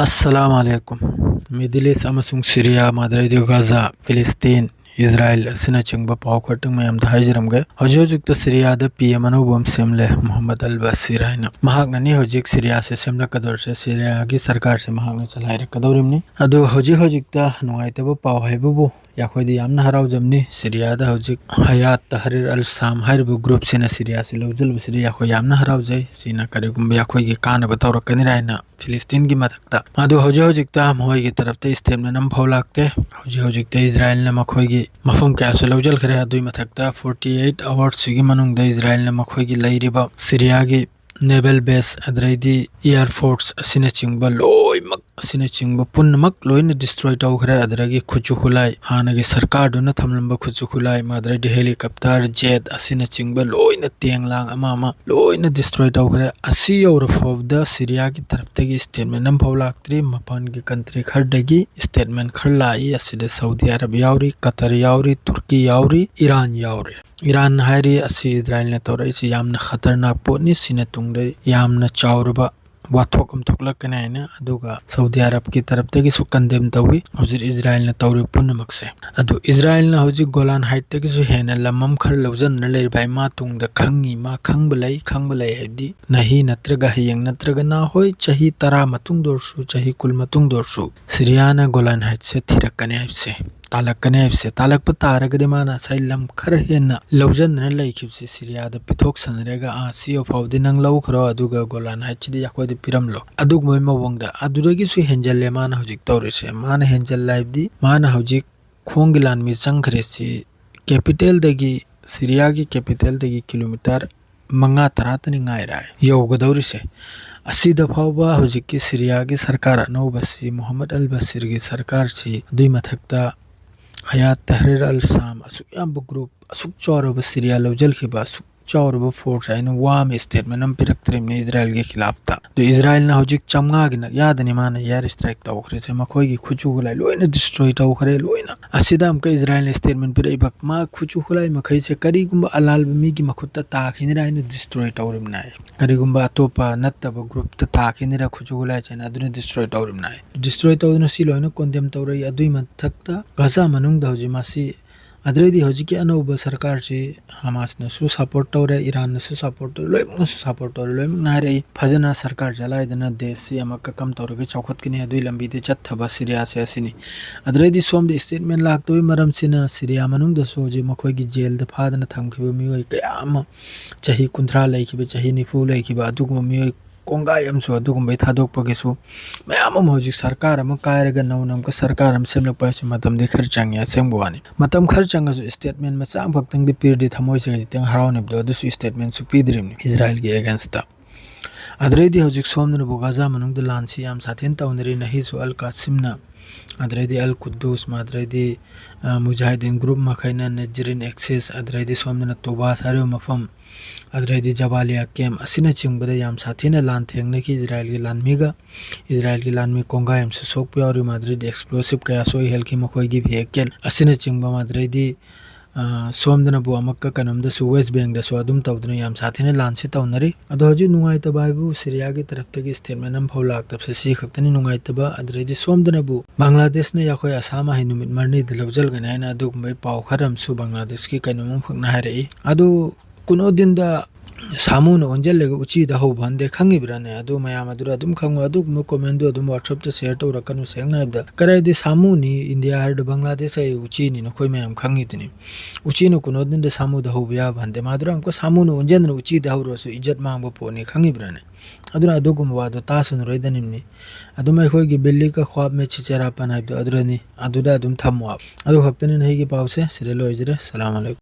Assalamualaikum. Middle East amasung Syria, Madrid, Gaza, Palestine, Israel asina chingba pawkhatung mayam da haijiramge hojik ta Syria da PM anubam semle Muhammad al-Basir haina mahakna ni hojik Syria se semla kador se Syria gi sarkar se mahakna chalai kadorimni adu hojik ta nuai ta paw haibu yakhodi yamna harau jamni Syria da hojik Hayat Tahrir al-Sham haibu group sina Syria se lojul Syria yakho yamna harau jai sina karigum yakhoi gi kana batawra kaniraina Palestine gi mathakta adu hojik ta mohoi gi taraf ta statement nam phawlakte hojik ta Israel na makhoi gi mafum kya se lojal khare adui mathakta 48 hours sigi manung da Israel na makhoi gi lairiba Syria gi naval base adraidi air force asina chingba loimak asina chingba punnamak loina destroy taw khare adragi khuchu khulai hana gi sarkar duna thamlamba khuchu khulai madradi helicopter jet asina chingba loina tenglang ama loina destroy taw khare asi europe of the Syria gi taraf tagi statement nam phawlaktri mapan gi country khardagi statement kharlai asida Saudi Arabia yauri Qatar yauri Turkey yauri Iran yauri Iran hairi asi Israel na torai si yamna khatarnak potni sina tungda yamna chawrba wathok thoklak na aduga Saudi Arab ki taraf tagi su condemn tawi hojir Israel na tawri punnamakse adu Israel na hojir Golan Height tagi su hena lamam khar lawjan na leir bai ma tungda khangi ma khangbalai hedi nahi natraga hiyang natraga na hoi chahi tara matung dorsu chahi kul matung dorsu Syria na Golan Height se thirakane aipse talakane se talak patara gade mana sailam khar hena lawjan na laikhipsi Syria da pithok sanrega a CEO faudinang law khro aduga Golan Height chidi yakhodi piramlo adug moi mawangda aduragi su henjalle mana hojik tawrise mana henjal live di mana hojik khonggilan mi changkhre si capital dagi Syria gi capital dagi kilometer manga taratani ngairai yogadaurise asida phawba hojik ki Syria gi sarkar anobasi Muhammad al-Basir gi sarkar chi dui mathakta Hayat Tahrir al-Sham asuk yam group asuk chawraba Syria lawjal khiba asuk chawraba force aina wam statement am piraktrim ne Israel ge khilaf ta do Israel na hojik chamnga gi na yadani mana air strike taw khre se makhoi gi khuchu gulai loina destroy taw khre loina asida am ka Israel statement pirai bak ma khuchu khulai makhai se kari gumba alal mi gi makhutta ta khinira ina destroy tawrim nai kari gumba atopa nattaba group ta khinira khuchu gulai chena aduna destroy tawrim nai destroy tawduna si loina condemn tawrai adui mathakta Gaza manung da hoji masi adredi hoji ki anoba sarkar chi Hamas na su support tawre Iran na su support loi na su support tawre loi na re phajana sarkar jalai dana desh si amakka kam tawre chawkhat kini adui lambi de chat thaba Syria se asini adredi som de statement lak toy maram sina Syria manung da so je makhoi gi jail da phadana thamkhiba mioi kayam chahi kunthra laikhiba chahi nifu laikhiba adugma mioi kongai amsu adugumbai thadok pagisu mayam hojik sarkar am kairaga nawnam ka sarkar am semlak paisi matam de kharchang ya sembwani matam kharchang su statement ma cham phakting de pirdi thamoi se jiteng harawne bdo du su statement su pidrim Israel ge against ta adredi hojik somna bu Gaza manung de lansi am sathen tawnri nahi su al qasim na adredi al Quddus madredi mujahidin group makhaina Najrin access adredi somna toba sare mafam adredi Jabalia kem asina chingbada yam sathina lan thengna ki Israel gi lanmi konga yam se sok pyori madredi explosive kaya soi helki makhoi gi vehicle asina chingba madredi somdana bu amakka kanamda su West Bank da so adum tawduna yam sathina lan si tawnari ado hoji nungai ta baibu Syria gi taraf tagi statement am phawlak tab se si khaktani nungai ta ba adredi somdana bu Bangladesh na yakhoi asama hi numit marni de lawjal gana na aduk mai paw kharam su Bangladesh ki kanamum phakna harai ado kuno din da samu no onjalega uchi da ho bande khangi brane adu mayam adura dum khangu adu no comment adu WhatsApp te share to rakanu sengna da karai de samu ni India har Bangladesh ai uchi ni no khoi mayam khangi tini uchi no kuno din da samu da ho bya bande madura am ko samu no onjen no uchi da ho ro su ijat mang bo poni khangi brane adura adu gum wa da ta sun roi danim ni adu mai khoi gi belli ka khwab me chichara panai do adura ni adu da dum thamwa adu haktani nahi gi pause sirelo ijre salam alaikum